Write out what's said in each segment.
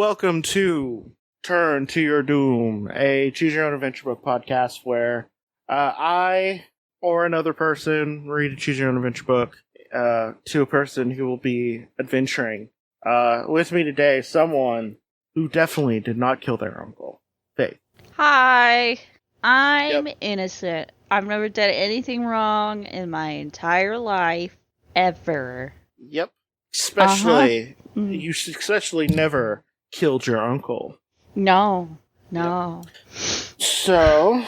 welcome to Turn to Your Doom, a Choose Your Own Adventure Book podcast where I or another person read a Choose Your Own Adventure book to a person who will be adventuring. With me today, someone who definitely did not kill their uncle, Faith. Hi, I'm innocent. I've never done anything wrong in my entire life, ever. Yep. Especially, you especially never killed your uncle. No. Yep. So,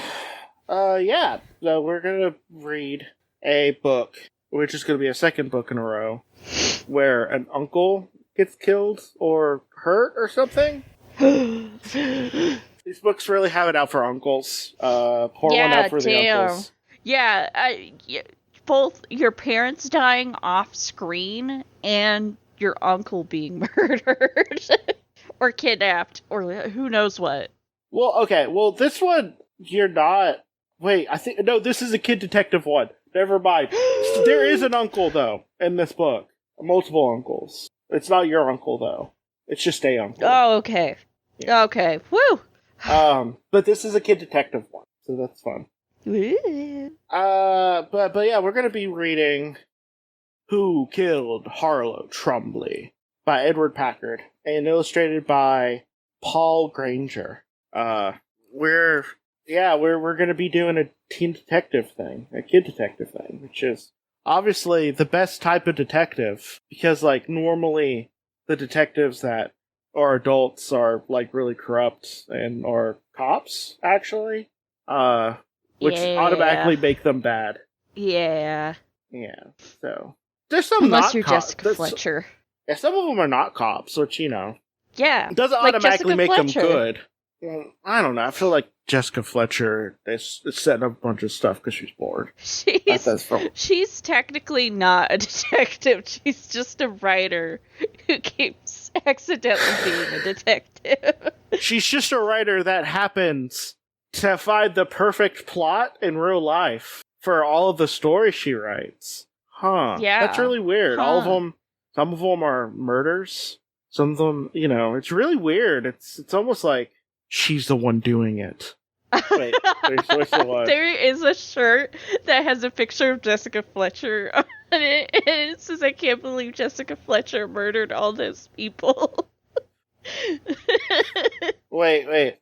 so we're gonna read a book, which is gonna be a second book in a row, where an uncle gets killed or hurt or something. These books really have it out for uncles. Pour one out for the uncles. Yeah, both your parents dying off screen and your uncle being murdered. Or kidnapped, or who knows what. Well, okay, this one, you're not... Wait, no, this is a kid detective one. Never mind. There is an uncle, though, in this book. Multiple uncles. It's not your uncle, though. It's just a uncle. Oh, okay. Yeah. Okay, woo! But this is a kid detective one, so that's fun. Woo. But yeah, we're gonna be reading Who Killed Harlowe Thrombey by Edward Packard, and illustrated by Paul Granger. We're gonna be doing a teen detective thing, a kid detective thing, which is obviously the best type of detective, because, like, normally the detectives that are adults are, like, really corrupt and are cops, actually, which automatically make them bad. Yeah. Yeah, so there's some unless not you're cops. Jessica Fletcher. Yeah, some of them are not cops, which, you know. Yeah. It doesn't like automatically Jessica make Fletcher. them good. Well, I don't know. I feel like Jessica Fletcher is setting up a bunch of stuff because she's bored. She's technically not a detective. She's just a writer who keeps accidentally being a detective. She's just a writer that happens to find the perfect plot in real life for all of the stories she writes. Huh. Yeah. That's really weird. Huh. All of them... Some of them are murders. Some of them, you know, it's really weird. It's almost like she's the one doing it. Wait, where's the one? There is a shirt that has a picture of Jessica Fletcher on it, and it says, "I can't believe Jessica Fletcher murdered all those people." Wait.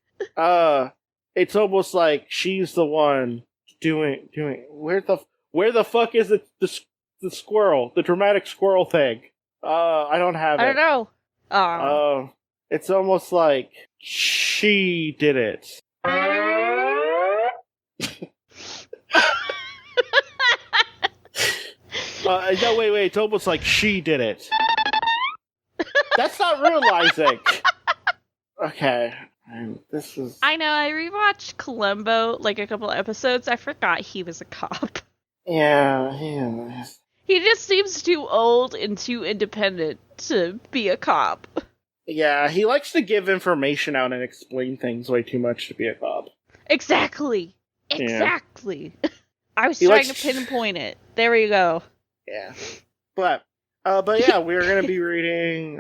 It's almost like she's the one doing. Where the fuck is the squirrel? The dramatic squirrel thing. I don't have it. I don't know. It's almost like she did it. No, wait. It's almost like she did it. That's not realizing. Okay. This is... I know, I rewatched Columbo, like, a couple episodes. I forgot he was a cop. Yeah. He just seems too old and too independent to be a cop. Yeah, he likes to give information out and explain things way too much to be a cop. Exactly. Yeah. I was trying to pinpoint it. There you go. Yeah. But yeah, we're going to be reading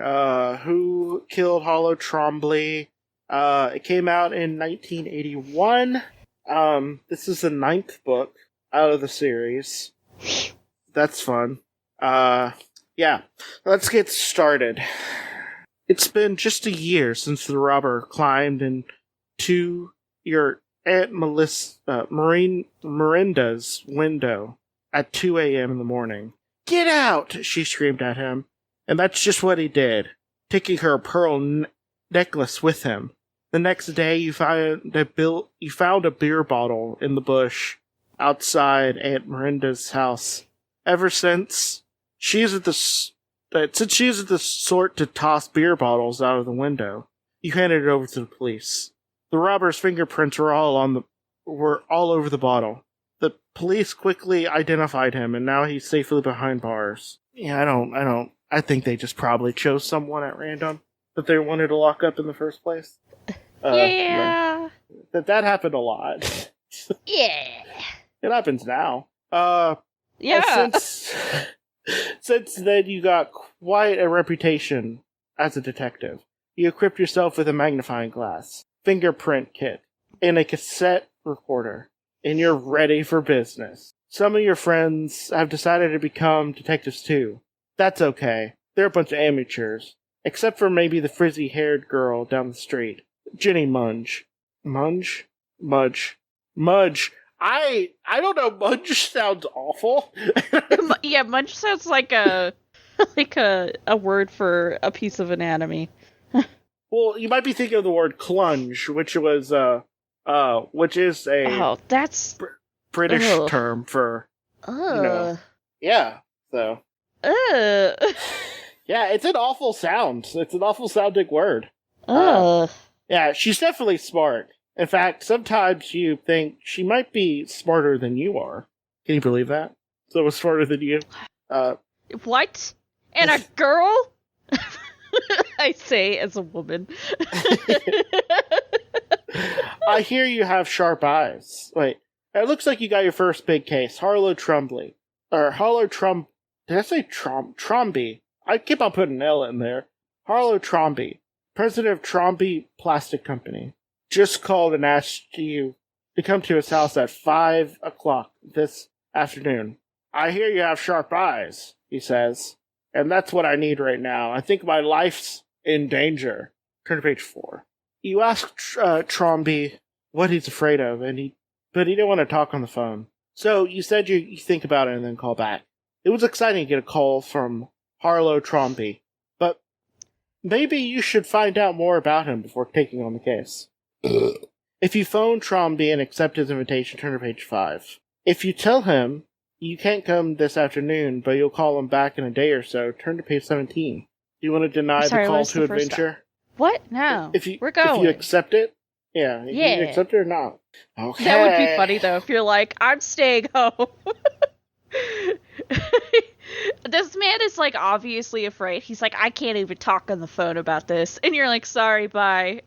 Who Killed Harlowe Thrombey. It came out in 1981. This is the 9th book out of the series. That's fun. Yeah. Let's get started. It's been just a year since the robber climbed into your Aunt Miranda's window at 2 a.m. in the morning. "Get out!" she screamed at him. And that's just what he did, taking her pearl necklace with him. The next day, you found a beer bottle in the bush outside Aunt Miranda's house. Ever since, she isn't the sort to toss beer bottles out of the window. You handed it over to the police. The robber's fingerprints were all over the bottle. The police quickly identified him, and now he's safely behind bars. Yeah, I think they just probably chose someone at random that they wanted to lock up in the first place. Yeah. That happened a lot. Yeah. It happens now. Yeah. Since then, you got quite a reputation as a detective. You equip yourself with a magnifying glass, fingerprint kit, and a cassette recorder, and you're ready for business. Some of your friends have decided to become detectives too. That's okay. They're a bunch of amateurs. Except for maybe the frizzy-haired girl down the street. Jenny Mudge. Mudge? Mudge. I don't know, Mudge sounds awful. Yeah, Mudge sounds like a word for a piece of anatomy. Well, you might be thinking of the word clunge, which is a that's British ugh. term for Ugh. yeah. So yeah, it's an awful sound. It's an awful sounding word. Yeah, she's definitely smart. In fact, sometimes you think she might be smarter than you are. Can you believe that? So smarter than you. What? And a girl? I say as a woman. I hear you have sharp eyes. Wait, it looks like you got your first big case. Harlowe Thrombey. Or Harlowe Thrombey. Did I say Thrombey? I keep on putting an L in there. Harlowe Thrombey, president of Thrombey Plastic Company, just called and asked you to come to his house at 5 o'clock this afternoon. I hear you have sharp eyes, he says. And that's what I need right now. I think my life's in danger. Turn to page 4. You ask Thrombey what he's afraid of, but he didn't want to talk on the phone. So you said you think about it and then call back. It was exciting to get a call from Harlowe Thrombey, but maybe you should find out more about him before taking on the case. If you phone Thrombey and accept his invitation, turn to page 5. If you tell him you can't come this afternoon, but you'll call him back in a day or so, turn to page 17. Do you want to deny the call to adventure? What? No. We're going. If you accept it? Yeah. Yeah. You accept it or not? Okay. That would be funny, though, if you're like, I'm staying home. This man is, like, obviously afraid. He's like, I can't even talk on the phone about this. And you're like, sorry, bye.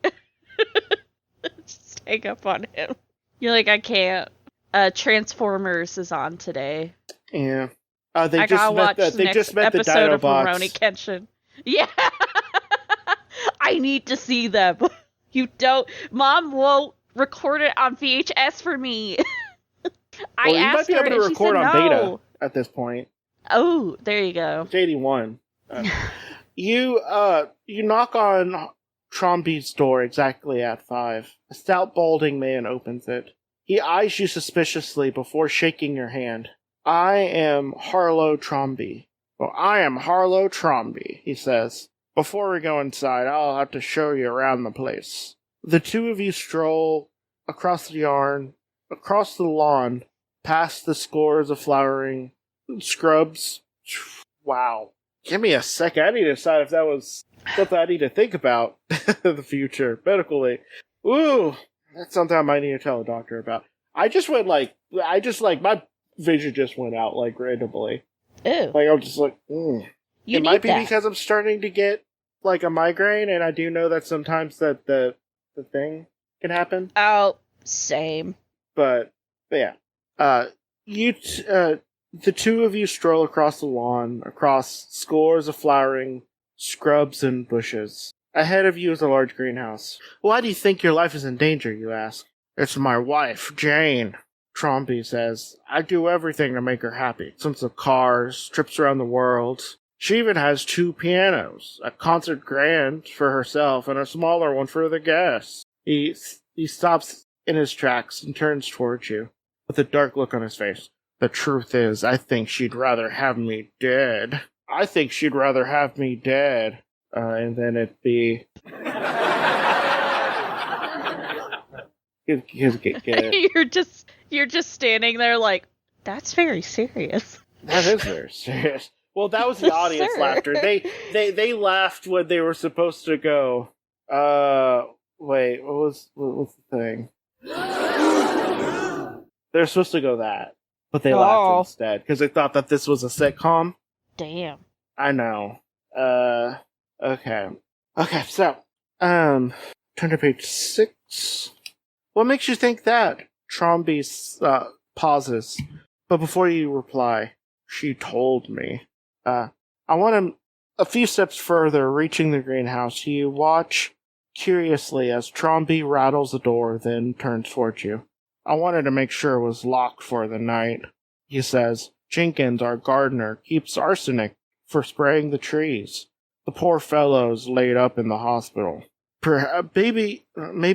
Just hang up on him. You're like, I can't. Transformers is on today. Yeah. They just met the episode of Dinobots. Rurouni Kenshin. Yeah. I need to see them. You Mom won't record it on VHS for me. You might be able to record on beta at this point. Oh, there you go. It's 81. You knock on Thrombey's door exactly at 5. A stout, balding man opens it. He eyes you suspiciously before shaking your hand. I am Harlowe Thrombey. Well, I am Harlowe Thrombey, he says. Before we go inside, I'll have to show you around the place. The two of you stroll across the lawn, past the scores of flowering scrubs. Wow. Give me a sec. I need to decide if that was something I need to think about in the future, medically. Ooh, that's something I might need to tell a doctor about. My vision just went out, like, randomly. Ew. Like, I'm just like, It might be because I'm starting to get, like, a migraine, and I do know that sometimes that the thing can happen. Oh, same. But yeah. The two of you stroll across the lawn, across scores of flowering scrubs and bushes. Ahead of you is a large greenhouse. Why do you think your life is in danger, you ask? It's my wife, Jane, Thrombey says. I do everything to make her happy. Since the cars, trips around the world. She even has 2 pianos. A concert grand for herself and a smaller one for the guests. He stops in his tracks and turns towards you with a dark look on his face. The truth is, I think she'd rather have me dead. And then it'd be... You're just standing there like, that's very serious. That is very serious. Well, that was the audience laughter. They laughed when they were supposed to go. Wait, what's the thing? They're supposed to go that, but they laughed instead because they thought that this was a sitcom. Damn. I know. Okay. So, turn to page 6. What makes you think that? Thrombey pauses, but before you reply, she told me. I want A few steps further, reaching the greenhouse, you watch curiously as Thrombey rattles the door, then turns towards you. I wanted to make sure it was locked for the night, he says. Jenkins, our gardener, keeps arsenic for spraying the trees. The poor fellow's laid up in the hospital. Maybe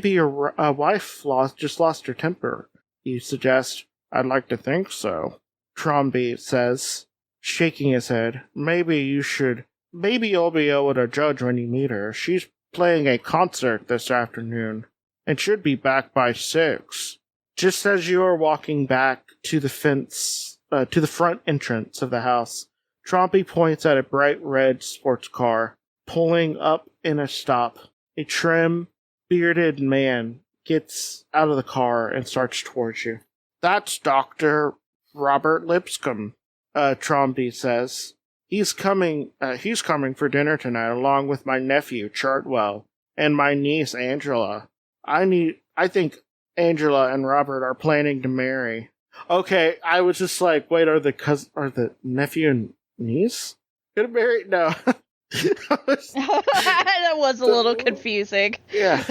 your wife just lost her temper, you suggest. I'd like to think so, Thrombey says, shaking his head. Maybe you'll be able to judge when you meet her. She's playing a concert this afternoon, and should be back by 6. Just as you are walking back to the front entrance of the house, Thrombey points at a bright red sports car, pulling up in a stop. A trim, bearded man gets out of the car and starts towards you. That's Dr. Robert Lipscomb, Thrombey says. He's coming for dinner tonight, along with my nephew, Chartwell, and my niece, Angela. I think Angela and Robert are planning to marry. Okay, I was just like, wait, are the nephew and niece gonna marry? No. That was a little confusing. Yeah.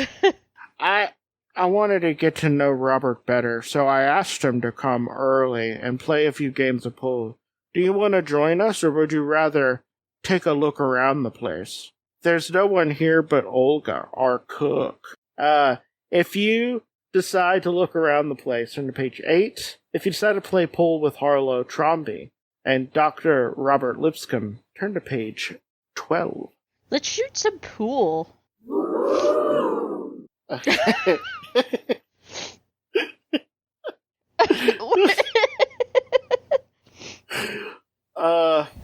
I wanted to get to know Robert better, so I asked him to come early and play a few games of pool. Do you want to join us, or would you rather take a look around the place? There's no one here but Olga, our cook. If you decide to look around the place, turn to page 8. If you decide to play pool with Harlowe Thrombey and Dr. Robert Lipscomb, turn to page 12. Let's shoot some pool. Okay.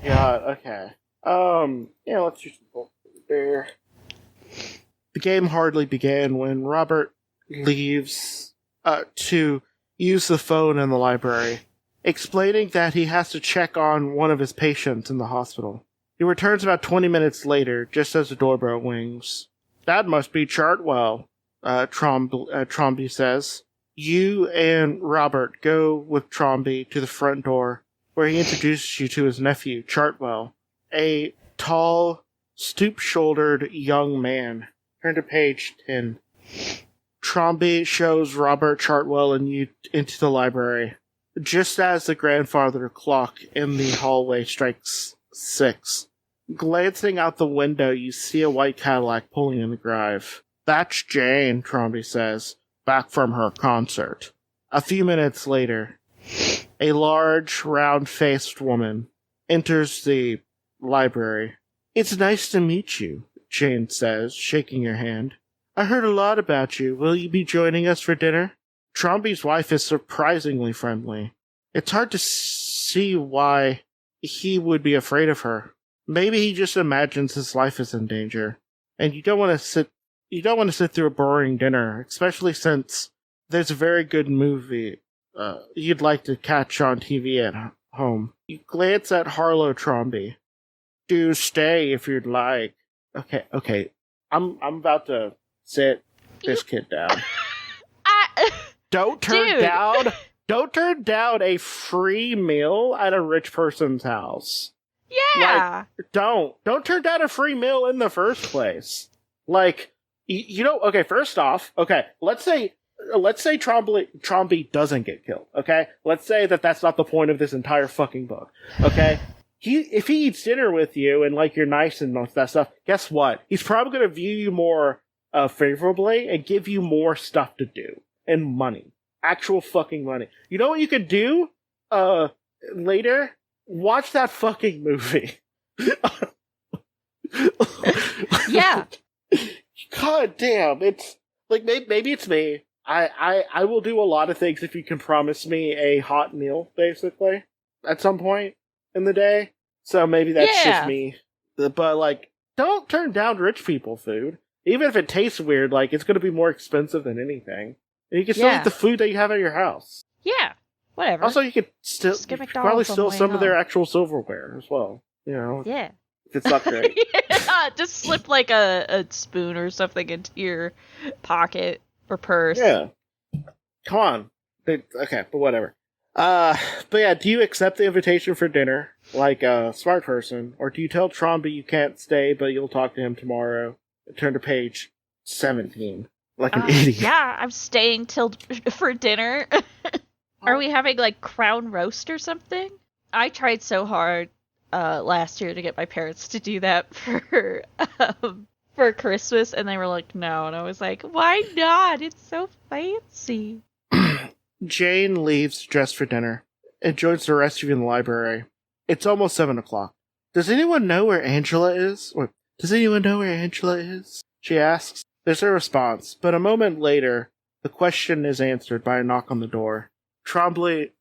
God, okay. Yeah, let's shoot some pool there. The game hardly began when Robert leaves to use the phone in the library, explaining that he has to check on one of his patients in the hospital. He returns about 20 minutes later, just as the doorbell rings. That must be Chartwell, Thrombey says. You and Robert go with Thrombey to the front door, where he introduces you to his nephew, Chartwell, a tall, stoop-shouldered young man. Turn to page 10. Thrombey shows Robert, Chartwell, and you into the library, just as the grandfather clock in the hallway strikes 6. Glancing out the window, you see a white Cadillac pulling in the drive. That's Jane, Thrombey says, back from her concert. A few minutes later, a large, round-faced woman enters the library. It's nice to meet you, Jane says, shaking her hand. I heard a lot about you. Will you be joining us for dinner? Thrombey's wife is surprisingly friendly. It's hard to see why he would be afraid of her. Maybe he just imagines his life is in danger, and you don't want to sit through a boring dinner, especially since there's a very good movie you'd like to catch on TV at home. You glance at Harlowe Thrombey. Do stay if you'd like. Okay. I'm about to sit this kid down. Don't turn down a free meal at a rich person's house. Yeah. Like, don't turn down a free meal in the first place. Like, okay, first off, let's say Thrombey doesn't get killed, okay? Let's say that's not the point of this entire fucking book, okay? If he eats dinner with you and, like, you're nice and most of that stuff, guess what? He's probably gonna view you more, favorably and give you more stuff to do. And money. Actual fucking money. You know what you could do, later? Watch that fucking movie. Yeah. God damn, it's like maybe it's me. I will do a lot of things if you can promise me a hot meal, basically, at some point in the day. So maybe that's just me. But like, don't turn down rich people food. Even if it tastes weird, like it's gonna be more expensive than anything. And you can still eat the food that you have at your house. Yeah. Whatever. Also, you could probably steal some of their actual silverware as well. You know? Yeah. If it's not great. Yeah, just slip like a spoon or something into your pocket or purse. Yeah. Come on. Okay, but whatever. Uh, but yeah, do you accept the invitation for dinner like a smart person, or do you tell Tromby you can't stay, but you'll talk to him tomorrow? Turn to page 17, like an idiot. Yeah, I'm staying till for dinner. Are we having like crown roast or something? I tried so hard last year to get my parents to do that for Christmas, and they were like, no, and I was like, why not? It's so fancy. Jane leaves dressed for dinner and joins the rest of you in the library. It's almost 7 o'clock. Does anyone know where Angela is? Or does anyone know where Angela is? She asks. There's a response, but a moment later, the question is answered by a knock on the door. Tromby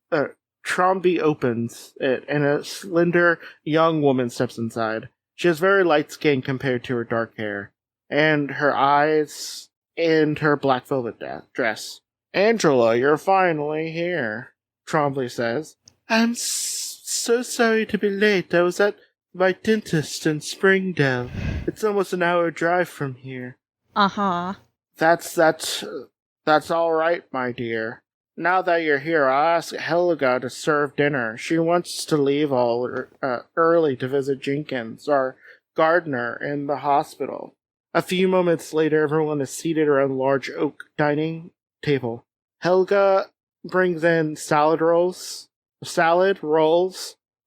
opens it, and a slender young woman steps inside. She has very light skin compared to her dark hair, and her eyes and her black velvet dress. Angela, you're finally here, Trombley says. I'm so sorry to be late. I was at my dentist in Springdale. It's almost an hour drive from here. Uh-huh. That's all right, my dear. Now that you're here, I'll ask Helga to serve dinner. She wants to leave early to visit Jenkins, our gardener, in the hospital. A few moments later, everyone is seated around a large oak dining table. Helga brings in salad rolls,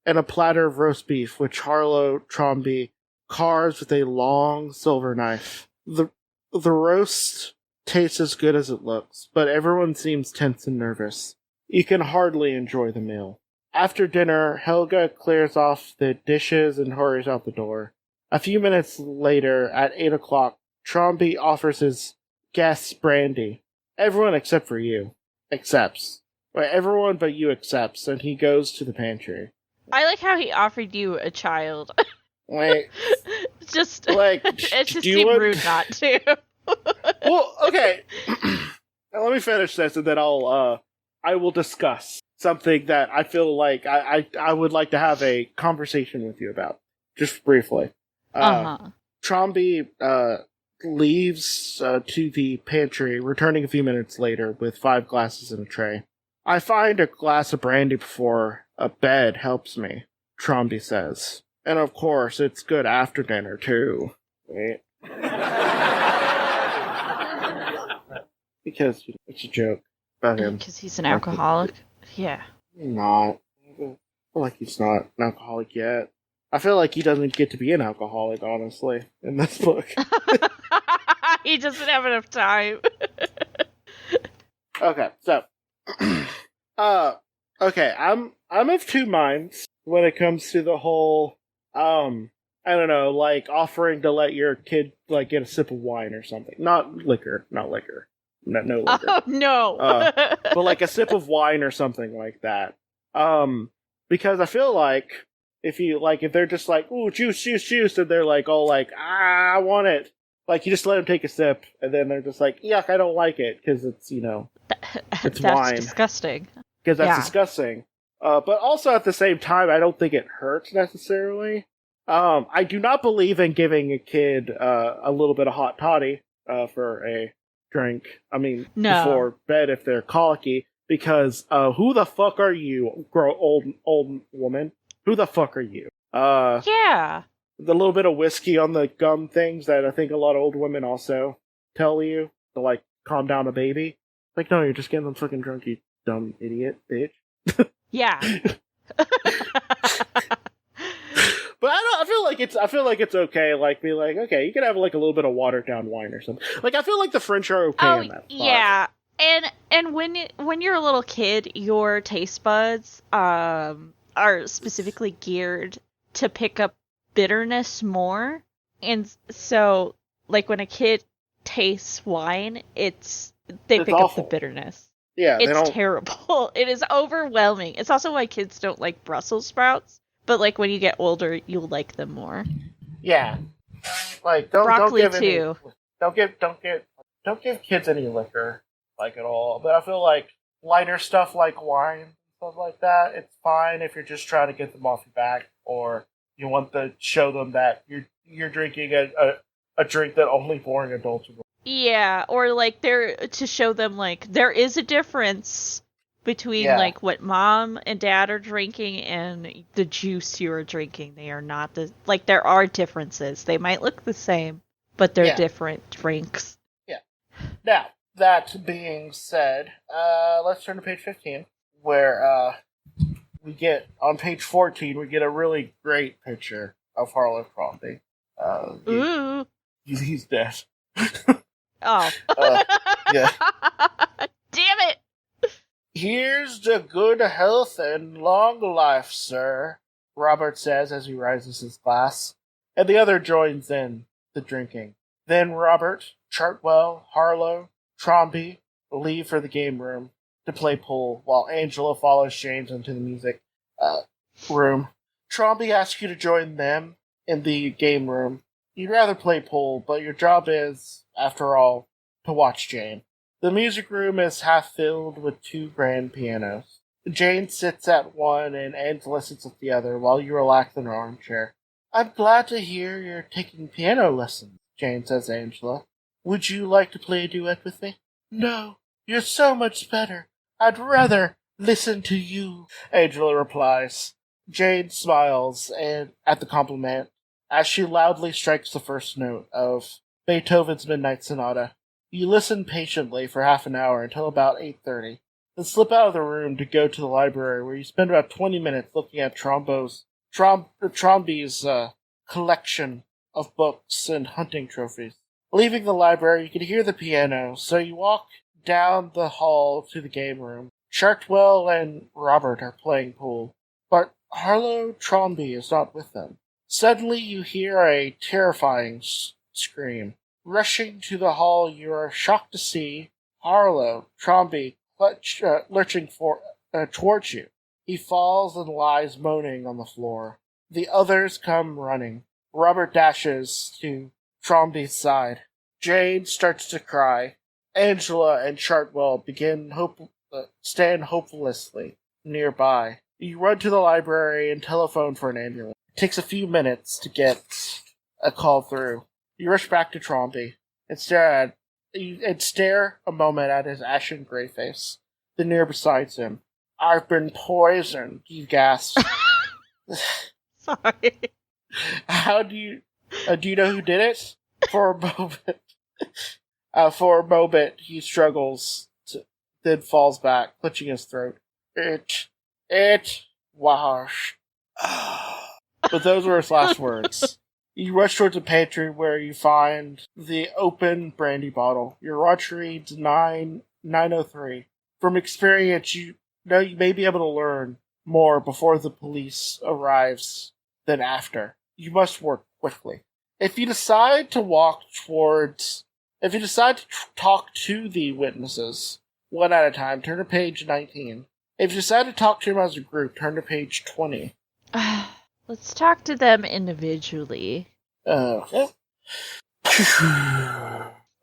and a platter of roast beef, which Harlowe Thrombey carves with a long silver knife. The roast tastes as good as it looks, but everyone seems tense and nervous. You can hardly enjoy the meal. After dinner, Helga clears off the dishes and hurries out the door. A few minutes later, at 8 o'clock, Thrombey offers his guests brandy. Everyone except for you accepts. Well, everyone but you accepts, and he goes to the pantry. I like how he offered you a child. Like, it just do seemed rude not to. Well, okay. Now let me finish this, and then I will discuss something that I feel like I would like to have a conversation with you about, just briefly. Thrombey leaves to the pantry, returning a few minutes later with 5 glasses in a tray. I find a glass of brandy before a bed helps me, Thrombey says. And of course, it's good after dinner, too. Wait. Because it's a joke about him. Because he's an alcoholic? Yeah. Not. I feel like he's not an alcoholic yet. I feel like he doesn't get to be an alcoholic, honestly, in this book. He doesn't have enough time. Okay, so okay, I'm of two minds when it comes to the whole I don't know, like offering to let your kid like get a sip of wine or something. Not liquor. No liquor. Oh no. But like a sip of wine or something like that. Because I feel like if they're just like, ooh, juice, and they're like all like, I want it. Like, you just let them take a sip, and then they're just like, yuck, I don't like it, because it's, it's that's wine. Disgusting. Because that's disgusting. But also at the same time, I don't think it hurts necessarily. I do not believe in giving a kid a little bit of hot toddy for a drink. I mean, before bed if they're colicky, because who the fuck are you, old woman? Who the fuck are you? Yeah. The little bit of whiskey on the gum things that I think a lot of old women also tell you to, like, calm down a baby. Like, no, you're just getting them fucking drunk, you dumb idiot, bitch. Yeah. But I feel like it's okay, like, be like, okay, you can have, like, a little bit of watered down wine or something. Like, I feel like the French are okay in that spot. Yeah. And when you're a little kid, your taste buds are specifically geared to pick up bitterness more, and so like when a kid tastes wine, it's pick awful. up the bitterness. Yeah, it's terrible. It is overwhelming. It's also why kids don't like Brussels sprouts, but like when you get older, you'll like them more. Yeah, like don't give kids any liquor, like, at all. But I feel like lighter stuff like wine and stuff like that, it's fine if you're just trying to get them off your back, or you want to show them that you're drinking a drink that only boring adults would. Yeah, or like to show them like there is a difference between Yeah. like what mom and dad are drinking and the juice you are drinking. They are not there are differences. They might look the same, but they're different drinks. Yeah. Now, that being said, let's turn to page 15, where we get, on page 14, we get a really great picture of Harlowe Thrombey. Ooh. He's dead. Oh. Yeah. Damn it! Here's to good health and long life, sir, Robert says as he raises his glass, and the other joins in the drinking. Then Robert, Chartwell, Harlowe, Thrombey leave for the game room to play pool, while Angela follows James into the music room. Thrombey asks you to join them in the game room. You'd rather play pool, but your job is, after all, to watch Jane. The music room is half filled with 2 grand pianos. Jane sits at one and Angela sits at the other while you relax in an armchair. I'm glad to hear you're taking piano lessons, Jane says to Angela. Would you like to play a duet with me? No, you're so much better. I'd rather listen to you, Angela replies. Jane smiles at the compliment as she loudly strikes the first note of Beethoven's Midnight Sonata. You listen patiently for half an hour until about 8:30, then slip out of the room to go to the library, where you spend about 20 minutes looking at Thrombey's collection of books and hunting trophies. Leaving the library, you can hear the piano, so you walk down the hall to the game room. Chartwell and Robert are playing pool, but Harlowe Thrombey is not with them. Suddenly you hear a terrifying scream. Rushing to the hall, you are shocked to see Harlowe Thrombey lurching towards you. He falls and lies moaning on the floor. The others come running. Robert dashes to Thrombey's side. Jane starts to cry. Angela and Chartwell stand hopelessly nearby. You run to the library and telephone for an ambulance. It takes a few minutes to get a call through. You rush back to Thrombey and stare a moment at his ashen gray face. Then near beside him. I've been poisoned, he gasps. Sorry. How do you know who did it? For a moment, he struggles, then falls back, clutching his throat. It was. But those were his last words. You rush towards the pantry where you find the open brandy bottle. Your watch reads 9:03. From experience, you know you may be able to learn more before the police arrives than after. You must work quickly. If you decide to talk to the witnesses one at a time, turn to page 19. If you decide to talk to them as a group, turn to page 20. Let's talk to them individually. Okay.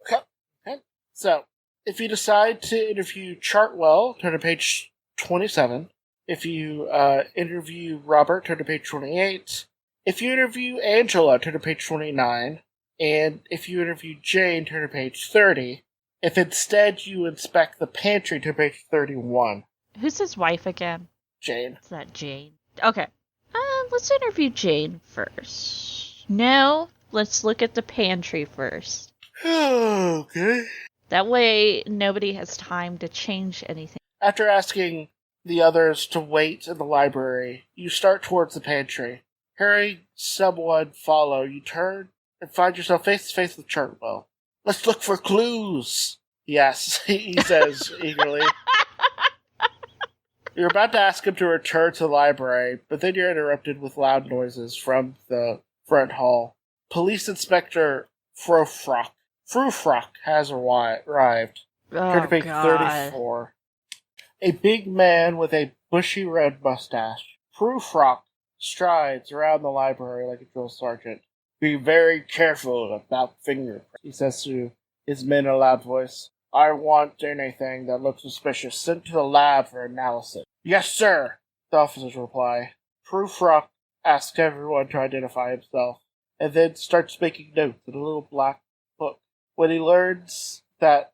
Okay. So, if you decide to interview Chartwell, turn to page 27. If you interview Robert, turn to page 28. If you interview Angela, turn to page 29. And if you interview Jane, turn to page 30. If instead you inspect the pantry, turn to page 31. Who's his wife again? Jane. Is that Jane? Okay. Let's interview Jane first. No, let's look at the pantry first. Okay. That way, nobody has time to change anything. After asking the others to wait in the library, you start towards the pantry. Hearing someone follow, you turn and find yourself face to face with Chartwell. Let's look for clues, yes, he says eagerly. You're about to ask him to return to the library, but then you're interrupted with loud noises from the front hall. Police Inspector Frufrock has arrived. Turn to page 34. A big man with a bushy red mustache. Frufrock strides around the library like a drill sergeant. Be very careful about fingerprints, he says to his men in a loud voice. I want anything that looks suspicious sent to the lab for analysis. Yes, sir, the officers reply. Frufrock asks everyone to identify himself, and then starts making notes in a little black book. When he learns that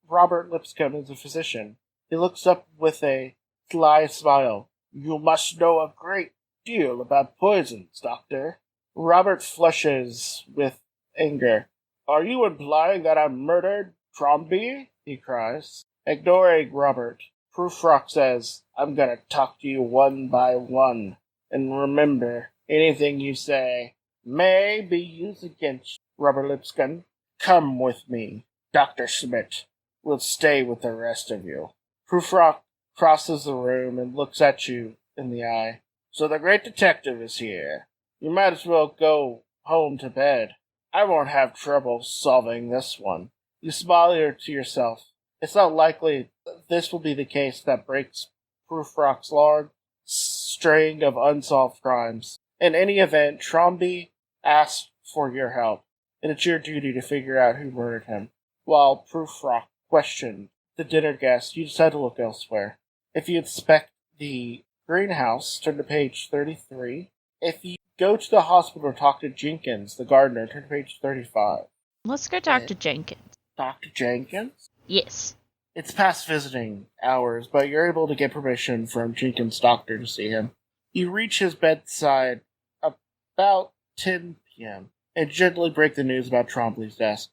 Robert Lipscomb is a physician, He looks up with a sly smile. You must know a great deal about poisons, Doctor. Robert flushes with anger. Are you implying that I murdered Thrombey? He cries. Ignoring Robert, Prufrock says, I'm gonna talk to you one by one. And remember, anything you say may be used against you. Robert Lipscomb, come with me. Dr. Schmidt will stay with the rest of you. Prufrock crosses the room and looks at you in the eye. So the great detective is here. You might as well go home to bed. I won't have trouble solving this one. You smile to yourself. It's not likely this will be the case that breaks Prufrock's long string of unsolved crimes. In any event, Thrombey asked for your help, and it's your duty to figure out who murdered him. While Prufrock questioned the dinner guest, you decide to look elsewhere. If you inspect the greenhouse, turn to page 33. If you go to the hospital to talk to Jenkins, the gardener, turn to page 35. Let's go talk to Jenkins. Dr. Jenkins? Yes. It's past visiting hours, but you're able to get permission from Jenkins' doctor to see him. You reach his bedside about 10 p.m. and gently break the news about Trombley's death.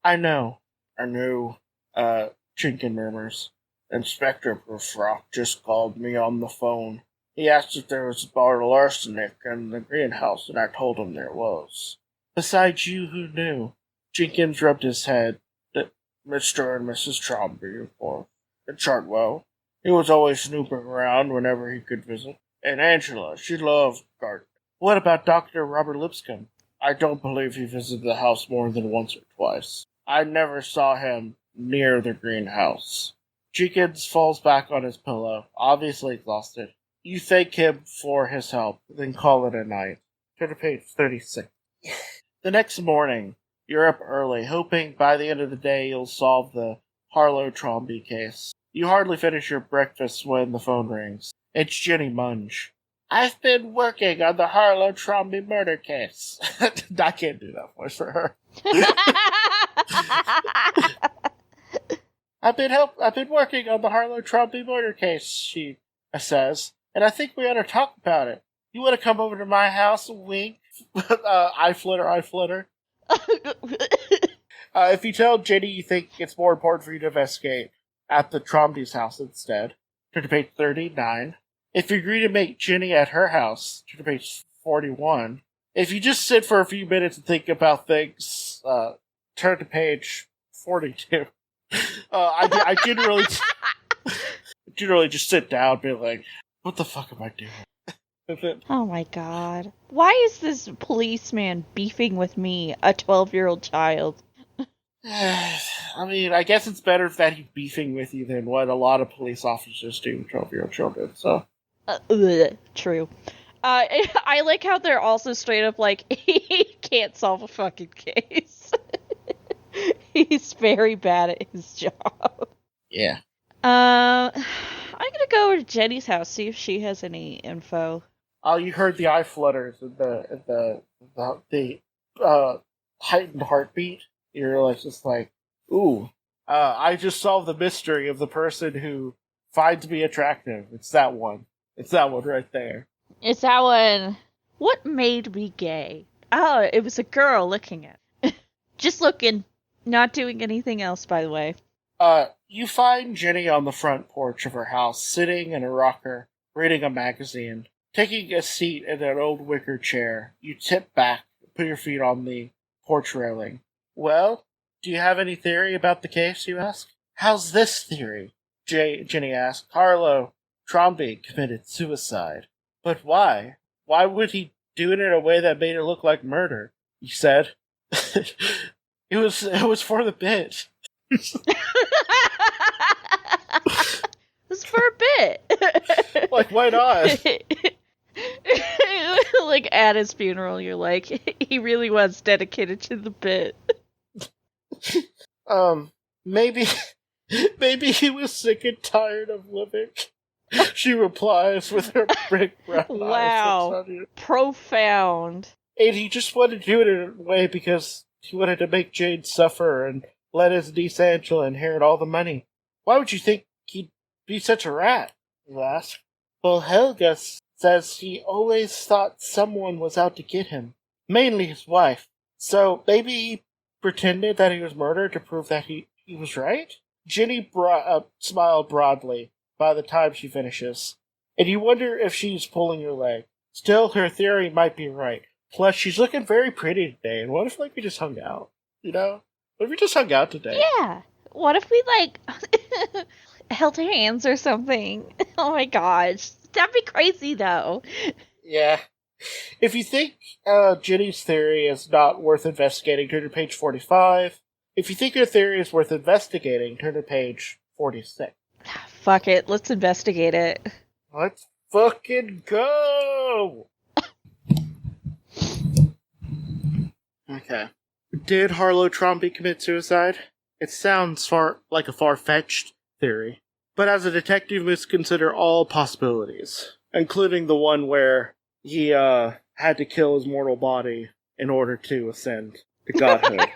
I know, Jenkins murmurs. Inspector Prufrock just called me on the phone. He asked if there was bottle arsenic in the greenhouse, and I told him there was. Besides you, who knew? Jenkins rubbed his head. Mr. and Mrs. Thrombey, of course. And Chartwell. He was always snooping around whenever he could visit. And Angela, she loved gardening. What about Dr. Robert Lipscomb? I don't believe he visited the house more than once or twice. I never saw him near the greenhouse. Jenkins falls back on his pillow, obviously exhausted. You thank him for his help, then call it a night. Turn to page 36. The next morning, you're up early, hoping by the end of the day you'll solve the Harlowe Thrombey case. You hardly finish your breakfast when the phone rings. It's Jenny Munge. I've been working on the Harlowe Thrombey murder case. I can't do that voice for her. I've been working on the Harlowe Thrombey murder case, she says, and I think we ought to talk about it. You want to come over to my house? Wink. Eye flutter. If you tell Jenny you think it's more important for you to investigate at the Thrombey's house instead, turn to page 39. If you agree to meet Jenny at her house, turn to page 41. If you just sit for a few minutes and think about things, turn to page 42. I generally just sit down and be like, what the fuck am I doing? Oh my god. Why is this policeman beefing with me, a 12-year-old child? I mean, I guess it's better that he's beefing with you than what a lot of police officers do with 12-year-old children, so. True. I like how they're also straight up like, he can't solve a fucking case. He's very bad at his job. Yeah. I'm gonna go over to Jenny's house, see if she has any info. Oh, you heard the eye flutters and the heightened heartbeat. You're like, just like, ooh, I just solved the mystery of the person who finds me attractive. It's that one. It's that one right there. It's that one. What made me gay? Oh, it was a girl looking at. Just looking. Not doing anything else, by the way. You find Jenny on the front porch of her house, sitting in a rocker, reading a magazine. Taking a seat in an old wicker chair, you tip back, put your feet on the porch railing. Well, do you have any theory about the case, you ask? How's this theory? Jenny asked. Harlowe Thrombey committed suicide. But why? Why would he do it in a way that made it look like murder? You said. It was for the bit. It was for a bit. Like, why not? Like, at his funeral, you're like, he really was dedicated to the bit. Maybe he was sick and tired of living. She replies with her big brown eyes. Wow. Profound. And he just wanted to do it in a way because he wanted to make Jade suffer and let his niece Angela inherit all the money. Why would you think he'd be such a rat? You ask. Well, Helga says he always thought someone was out to get him. Mainly his wife. So maybe he pretended that he was murdered to prove that he was right? Ginny smiled broadly by the time she finishes. And you wonder if she's pulling your leg. Still, her theory might be right. Plus, she's looking very pretty today. And what if, we just hung out? What if we just hung out today? Yeah. What if we, held hands or something? Oh my gosh. That'd be crazy, though. Yeah. If you think Ginny's theory is not worth investigating, turn to page 45. If you think your theory is worth investigating, turn to page 46. Fuck it. Let's investigate it. Let's fucking go! Okay. Did Harlowe Thrombey commit suicide? It sounds like a far-fetched theory. But as a detective, must consider all possibilities, including the one where he had to kill his mortal body in order to ascend to godhood.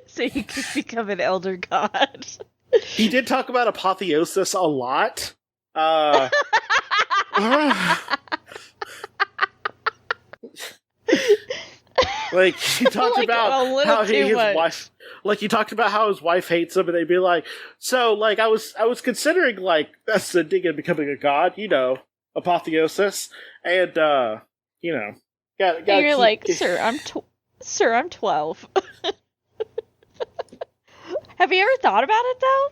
So he could become an elder god. He did talk about apotheosis a lot. He talked about how his wife. He talked about how his wife hates him, and they'd be like, "So, I was considering ascending and becoming a god, apotheosis, and and you're like, sir, I'm 12. Have you ever thought about it though?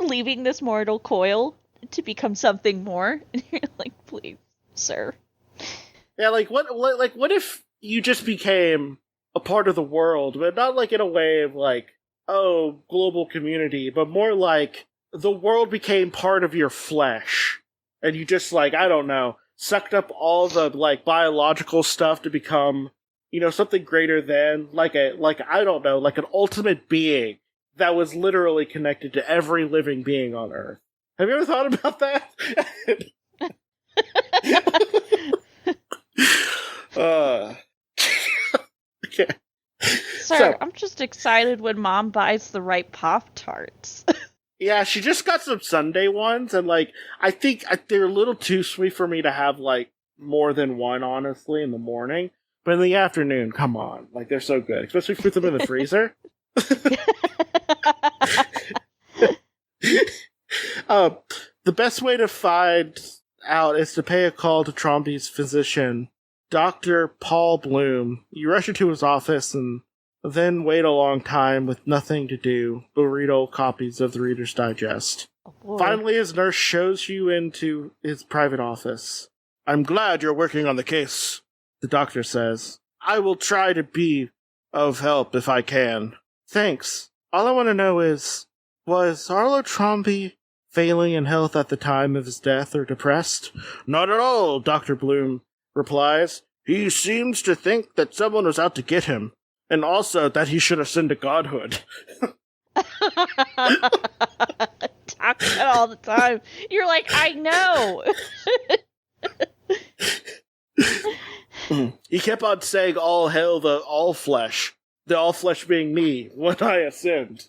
Leaving this mortal coil to become something more, and you're like, please, sir. Yeah, what if you just became a part of the world, but not in a way of global community, but more the world became part of your flesh, and you just I don't know, sucked up all the biological stuff to become something greater than I don't know, an ultimate being that was literally connected to every living being on Earth. Have you ever thought about that? Okay. Sir, I'm just excited when Mom buys the right Pop-Tarts. Yeah, she just got some Sunday ones, and I think they're a little too sweet for me to have more than one, honestly, in the morning. But in the afternoon, come on, they're so good, especially if you put them in the freezer. The best way to find out is to pay a call to Thrombey's physician, Dr. Paul Bloom. You rush into his office and then wait a long time with nothing to do but read old copies of the Reader's Digest. Oh, finally, his nurse shows you into his private office. I'm glad you're working on the case, the doctor says. I will try to be of help if I can. Thanks. All I want to know is, was Harlowe Thrombey failing in health at the time of his death or depressed? Not at all, Dr. Bloom replies. He seems to think that someone was out to get him, and also that he should ascend to godhood. Talk that all the time. You're like, I know. He kept on saying, all hail the all flesh being me, when I ascend.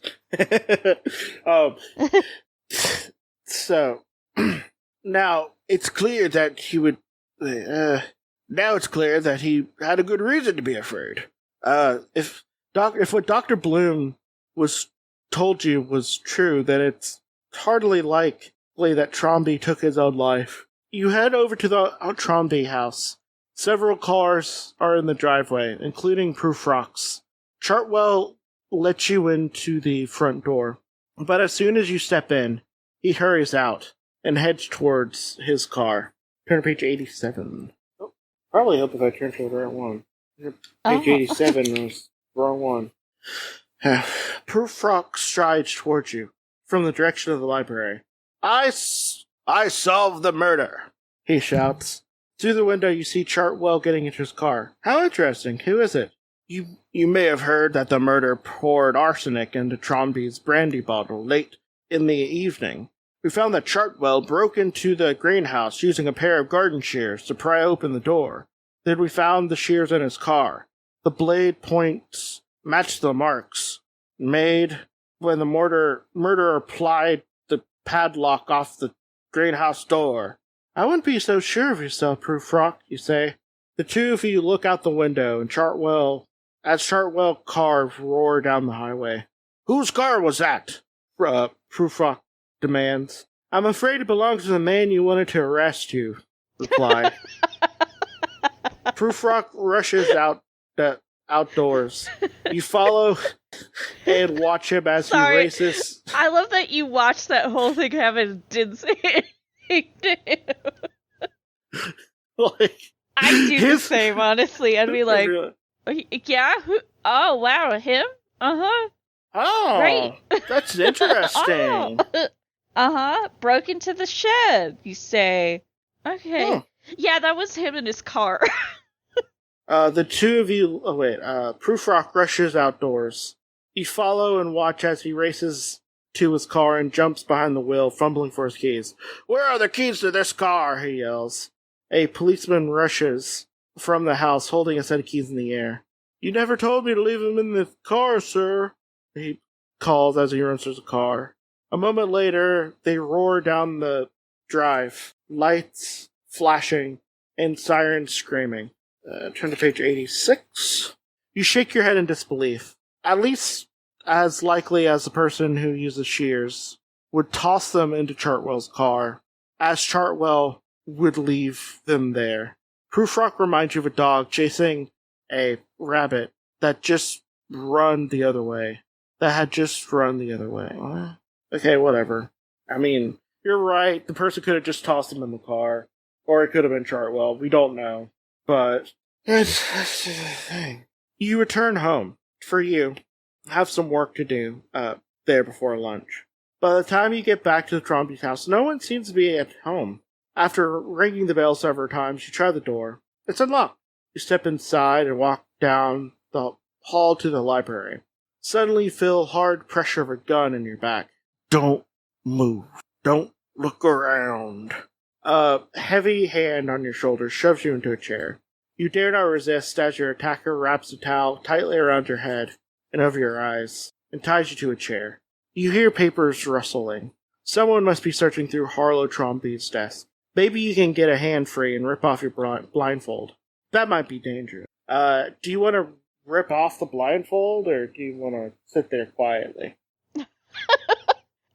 So, now it's clear that he would... now it's clear that he had a good reason to be afraid. If what Dr. Bloom told you was true, then it's hardly likely that Thrombey took his own life. You head over to the Thrombey house. Several cars are in the driveway, including Proof Rocks. Chartwell lets you into the front door, but as soon as you step in, he hurries out and heads towards his car. Turn to page 87. Oh, probably help if I turn to the right one. Page 87 was the wrong one. Proof Rock strides towards you from the direction of the library. I solved the murder, he shouts. Through the window, you see Chartwell getting into his car. How interesting. Who is it? You may have heard that the murderer poured arsenic into Thrombey's brandy bottle late in the evening. We found that Chartwell broke into the greenhouse using a pair of garden shears to pry open the door. Then we found the shears in his car. The blade points matched the marks made when the murderer pried the padlock off the greenhouse door. I wouldn't be so sure of yourself, Prufrock, you say. The two of you look out the window, and Chartwell cars roar down the highway. Whose car was that? Prufrock demands. I'm afraid it belongs to the man you wanted to arrest, you reply. Prufrock rushes outdoors. You follow and watch him as he races. I love that you watched that whole thing happen and didn't say anything to him. Like, I do the same, honestly. I'd be like, yeah? Oh, wow, him? Uh-huh. Oh, great. That's interesting. Broke into the shed, you say. Okay. Oh. Yeah, that was him in his car. The two of you... Prufrock rushes outdoors. You follow and watch as he races to his car and jumps behind the wheel, fumbling for his keys. Where are the keys to this car? He yells. A policeman rushes from the house, holding a set of keys in the air. You never told me to leave them in the car, sir, he calls as he runs to the car. A moment later, they roar down the drive, lights flashing and sirens screaming. Turn to page 86. You shake your head in disbelief. At least as likely as the person who uses shears would toss them into Chartwell's car, as Chartwell would leave them there. Prufrock reminds you of a dog chasing a rabbit that just run the other way. Okay, whatever. I mean, you're right. The person could have just tossed him in the car. Or it could have been Chartwell. We don't know. But that's the thing. You return home. For you. Have some work to do there before lunch. By the time you get back to the Thrombey's house, no one seems to be at home. After ringing the bell several times, you try the door. It's unlocked. You step inside and walk down the hall to the library. Suddenly you feel hard pressure of a gun in your back. Don't move. Don't look around. A heavy hand on your shoulder shoves you into a chair. You dare not resist as your attacker wraps a towel tightly around your head and over your eyes and ties you to a chair. You hear papers rustling. Someone must be searching through Harlowe Thrombey's desk. Maybe you can get a hand free and rip off your blindfold. That might be dangerous. Do you want to rip off the blindfold, or do you want to sit there quietly?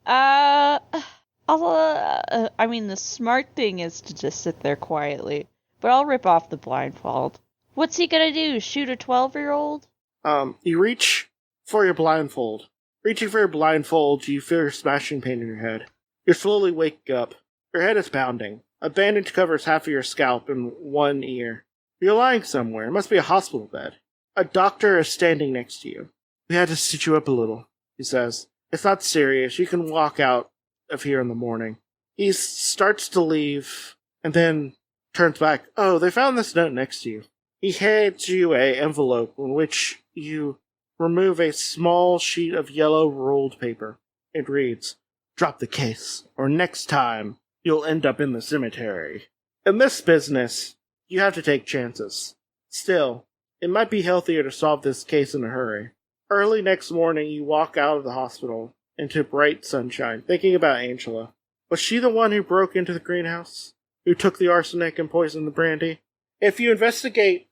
I mean, the smart thing is to just sit there quietly. But I'll rip off the blindfold. What's he gonna do, shoot a 12-year-old? You reach for your blindfold. Reaching for your blindfold, you feel your smashing pain in your head. You're slowly waking up. Your head is pounding. A bandage covers half of your scalp and one ear. You're lying somewhere. It must be a hospital bed. A doctor is standing next to you. We had to sit you up a little, he says. It's not serious. You can walk out of here in the morning. He starts to leave, and then turns back. Oh, they found this note next to you. He hands you an envelope in which you remove a small sheet of yellow rolled paper. It reads, "Drop the case, or next time you'll end up in the cemetery. In this business, you have to take chances. Still, it might be healthier to solve this case in a hurry." Early next morning, you walk out of the hospital into bright sunshine, thinking about Angela. Was she the one who broke into the greenhouse? Who took the arsenic and poisoned the brandy? If you investigate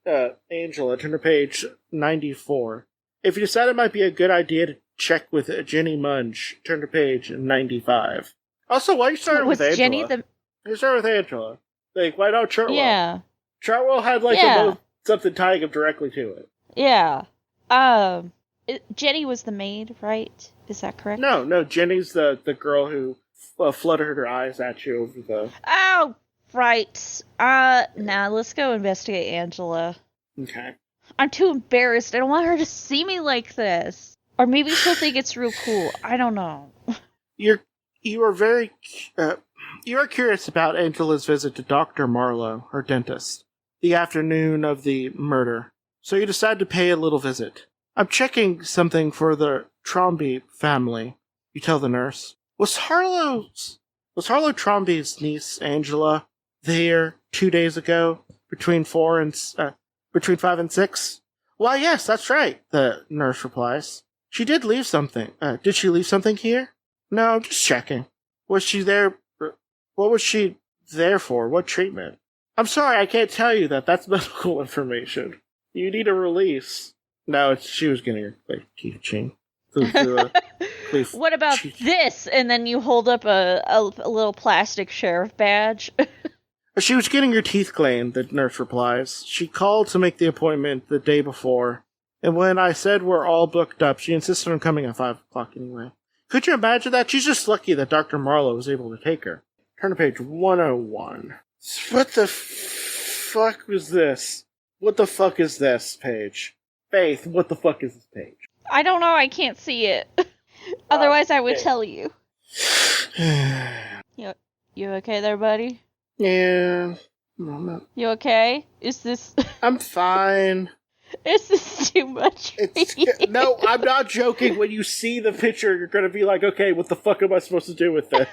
Angela, turn to page 94. If you decide it might be a good idea to check with Jenny Munge, turn to page 95. Also, why are you starting with Angela? Jenny the... You start with Angela. Like, why not Chartwell? Yeah. Chartwell had, something tying him directly to it. Yeah. Jenny was the maid, right? Is that correct? No, Jenny's the girl who fluttered her eyes at you over the... Oh, right. Now let's go investigate Angela. Okay. I'm too embarrassed. I don't want her to see me like this. Or maybe she'll think it's real cool. I don't know. You are curious about Angela's visit to Dr. Marlowe, her dentist, the afternoon of the murder. So you decide to pay a little visit. I'm checking something for the Thrombey family, you tell the nurse. Was Harlowe Thrombey's niece, Angela, there 2 days ago, between 5 and 6? Why, yes, that's right, the nurse replies. She did leave something. Did she leave something here? No, just checking. Was she there? What was she there for? What treatment? I'm sorry, I can't tell you that. That's medical information. You need a release. No, she was getting her teeth cleaned. What about this? And then you hold up a little plastic sheriff badge. She was getting her teeth cleaned, the nurse replies. She called to make the appointment the day before, and when I said we're all booked up, she insisted on coming at 5 o'clock anyway. Could you imagine that? She's just lucky that Dr. Marlowe was able to take her. Turn to page 101. What the fuck was this? What the fuck is this page? Faith, what the fuck is this page? I don't know, I can't see it. Otherwise I would tell you. You okay there, buddy? Yeah. No, I'm not. You okay? Is this... I'm fine. Is this too much for you? No, I'm not joking. When you see the picture, you're going to be like, okay, what the fuck am I supposed to do with this?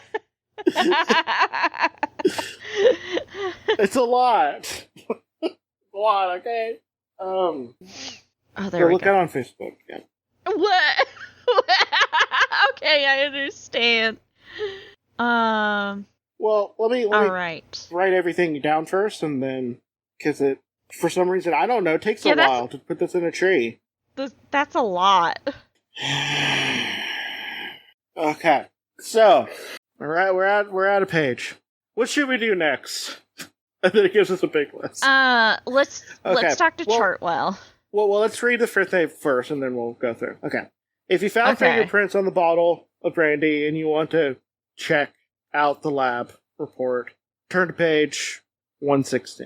It's a lot. A lot, okay? Oh, there we look go. out on Facebook. Yeah. What? Okay, I understand. Well, let me right. write everything down first, and then, because it, for some reason, I don't know, it takes a while to put this in a tree. That's a lot. Okay, so, alright, we're at a page. What should we do next? And then it gives us a big list. Let's talk to Chartwell. Well, let's read the first name first, and then we'll go through. Okay. If you found fingerprints on the bottle of brandy, and you want to check out the lab report, turn to page 106.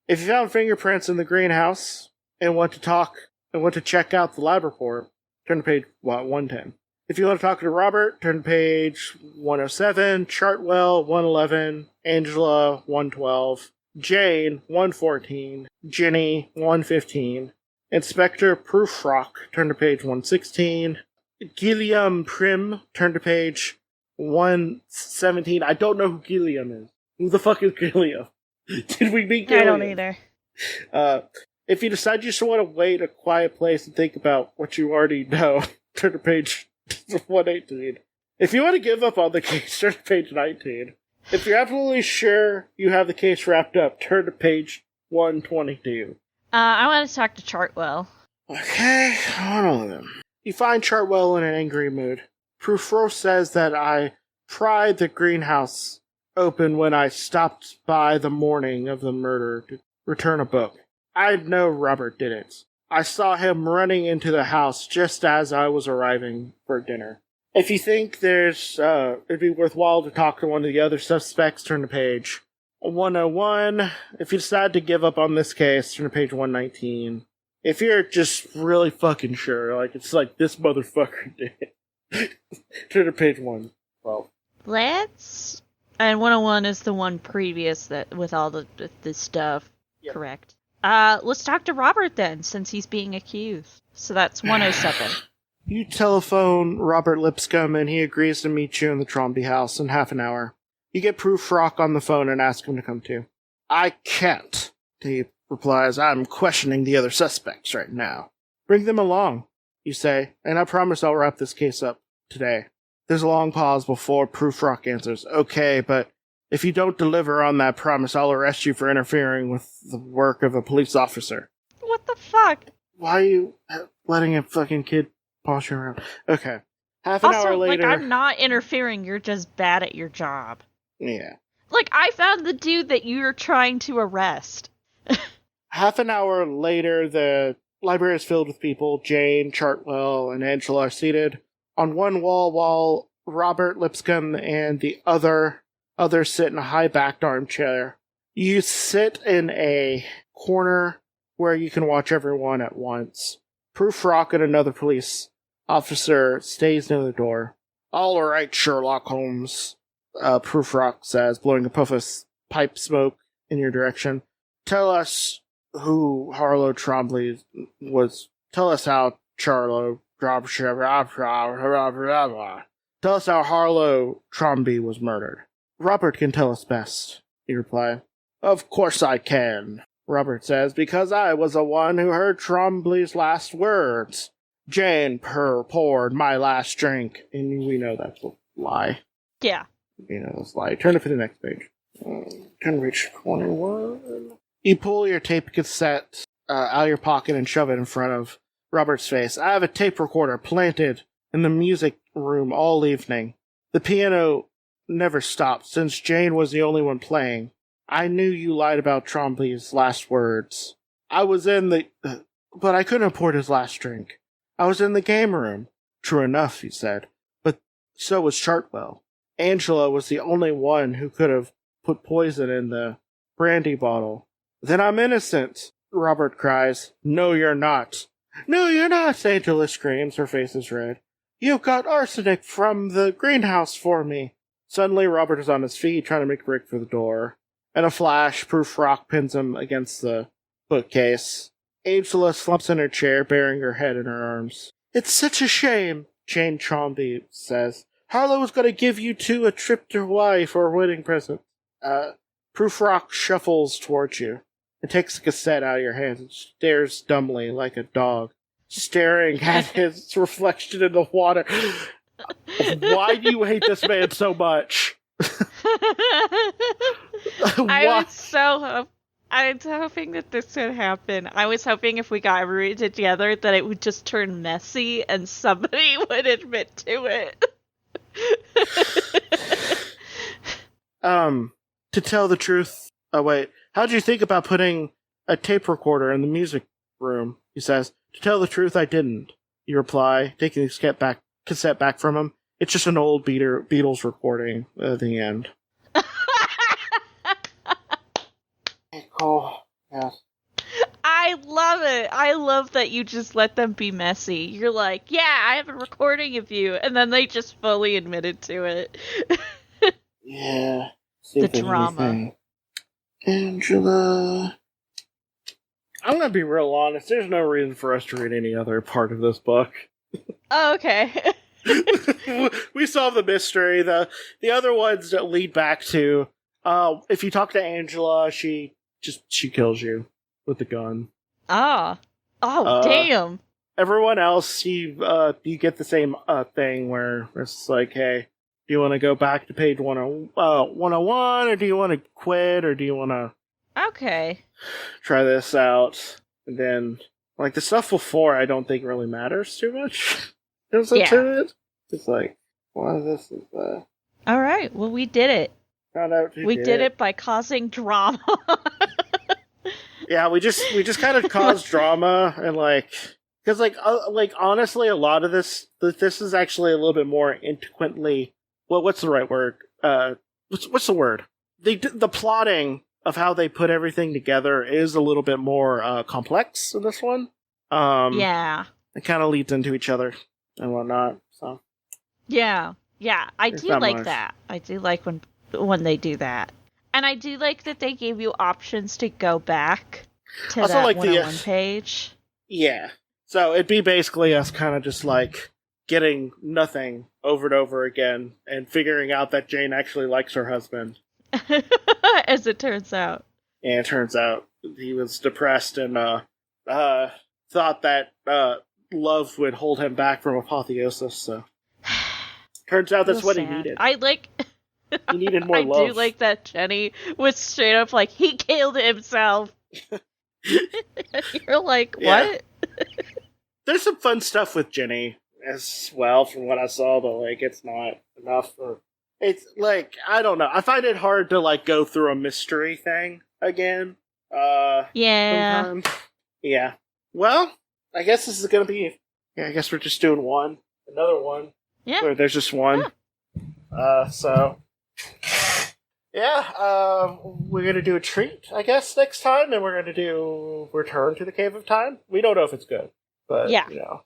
If you found fingerprints in the greenhouse and want to check out the lab report, turn to page 110. If you want to talk to Robert, turn to page 107, Chartwell 111, Angela 112, Jane 114, Jenny 115, Inspector Prufrock, turn to page 116, Gilliam Prim, turn to page 117. I don't know who Gilliam is. Who the fuck is Gilliam? Did we meet Gilliam? I don't either. If you decide you just want to wait a quiet place and think about what you already know, turn to page 118. If you want to give up on the case, turn to page 19. If you're absolutely sure you have the case wrapped up, turn to page 122. I want to talk to Chartwell. Okay, hold on then. You find Chartwell in an angry mood. Prufrock says that I pried the greenhouse open when I stopped by the morning of the murder to return a book. I know Robert did it. I saw him running into the house just as I was arriving for dinner. If you think it'd be worthwhile to talk to one of the other suspects, turn to page 101. If you decide to give up on this case, turn to page 119. If you're just really fucking sure, like it's like this motherfucker did it, turn to page 112. Let's... And 101 is the one previous that with all the stuff. Yep. Correct. Let's talk to Robert then, since he's being accused. So that's 107. You telephone Robert Lipscomb and he agrees to meet you in the Thrombey house in half an hour. You get Prufrock on the phone and ask him to come too. I can't, he replies. I'm questioning the other suspects right now. Bring them along, you say, and I promise I'll wrap this case up today. There's a long pause before Prufrock answers. Okay, but if you don't deliver on that promise, I'll arrest you for interfering with the work of a police officer. What the fuck? Why are you letting a fucking kid boss you around? Okay. Half an hour later... like, I'm not interfering, you're just bad at your job. Yeah. Like, I found the dude that you're trying to arrest. Half an hour later, the library is filled with people. Jane, Chartwell, and Angela are seated on one wall while Robert Lipscomb and the others sit in a high-backed armchair. You sit in a corner where you can watch everyone at once. Prufrock and another police officer stays near the door. All right, Sherlock Holmes, Prufrock says, blowing a puff of pipe smoke in your direction. Tell us who Harlowe Thrombey was. Tell us how Tell us how Harlowe Thrombey was murdered. Robert can tell us best, you reply. Of course I can, Robert says, because I was the one who heard Thrombey's last words. Jane poured my last drink. And we know that's a lie. Yeah. You know, that's a lie. Turn it to the next page. Turn to page 21. You pull your tape cassette out of your pocket and shove it in front of Robert's face. I have a tape recorder planted in the music room all evening. The piano never stopped, since Jane was the only one playing. I knew you lied about Thrombey's last words. I was in the... but I couldn't have poured his last drink. I was in the game room. True enough, he said. But so was Chartwell. Angela was the only one who could have put poison in the brandy bottle. Then I'm innocent, Robert cries. No, you're not. No, you're not, Angela screams, her face is red. You got arsenic from the greenhouse for me. Suddenly, Robert is on his feet, trying to make a break for the door. In a flash, Proof Rock pins him against the bookcase. Angela slumps in her chair, burying her head in her arms. It's such a shame, Jane Thrombey says. Harlowe was going to give you two a trip to Hawaii for a wedding present. Proof Rock shuffles towards you. It takes the cassette out of your hands and stares dumbly like a dog, staring at his reflection in the water. Why do you hate this man so much? I was hoping that this would happen. I was hoping if we got everybody together that it would just turn messy and somebody would admit to it. To tell the truth... Oh, wait. How'd you think about putting a tape recorder in the music room? He says. To tell the truth, I didn't. You reply, taking the cassette back from him. It's just an old Beatles recording at the end. Oh, yes. I love it. I love that you just let them be messy. You're like, yeah, I have a recording of you. And then they just fully admitted to it. Yeah. The drama. Anything. Angela. I'm going to be real honest. There's no reason for us to read any other part of this book. Oh, okay. We solve the mystery. The other ones that lead back to, if you talk to Angela, she kills you with the gun. Ah. Oh, damn. Everyone else, you get the same thing where it's like, hey, do you want to go back to page 101, or do you want to quit, or do you want to try this out? And then, like, the stuff before I don't think really matters too much. To it. It's like, well, this is, Alright, well, we did it. Found out we did it by causing drama. Yeah, we just kind of caused drama, and, like... Because, like, honestly, a lot of this is actually a little bit more intricately... Well, what's the right word? What's the word? The plotting of how they put everything together is a little bit more complex in this one. Yeah. It kind of leads into each other and whatnot. So. Yeah. I do like that. I do like when they do that, and I do like that they gave you options to go back to also that like 101 page. Yeah. So it'd be basically us kind of just like getting nothing over and over again and figuring out that Jane actually likes her husband. As it turns out. And it turns out he was depressed and thought that love would hold him back from apotheosis, so... Turns out that's what he needed. He needed more love. I do like that Jenny was straight up like, he killed himself! You're like, what? Yeah. There's some fun stuff with Jenny as well, from what I saw, but, like, it's not enough for... It's, like, I don't know. I find it hard to, like, go through a mystery thing again. Yeah. Sometimes. Yeah. Well, I guess this is gonna be... Yeah, I guess we're just doing one. Another one. Yeah. Or there's just one. So... Yeah, we're gonna do a treat, I guess, next time, and we're gonna do Return to the Cave of Time. We don't know if it's good, but, you know,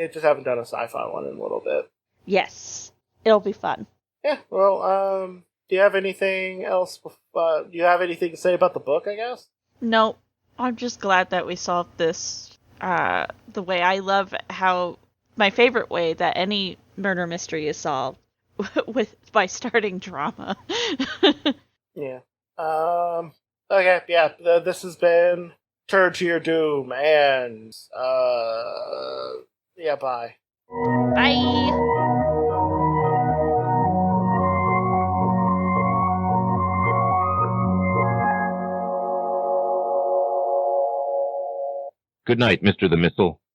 just haven't done a sci-fi one in a little bit. Yes. It'll be fun. Yeah, well, do you have anything else, do you have anything to say about the book, I guess? No, I'm just glad that we solved this, the way I love how, my favorite way that any murder mystery is solved, by starting drama. Yeah. Okay, yeah, this has been Turn to Your Doom, and, Yeah, bye. Bye. Good night, Mr. the Missile.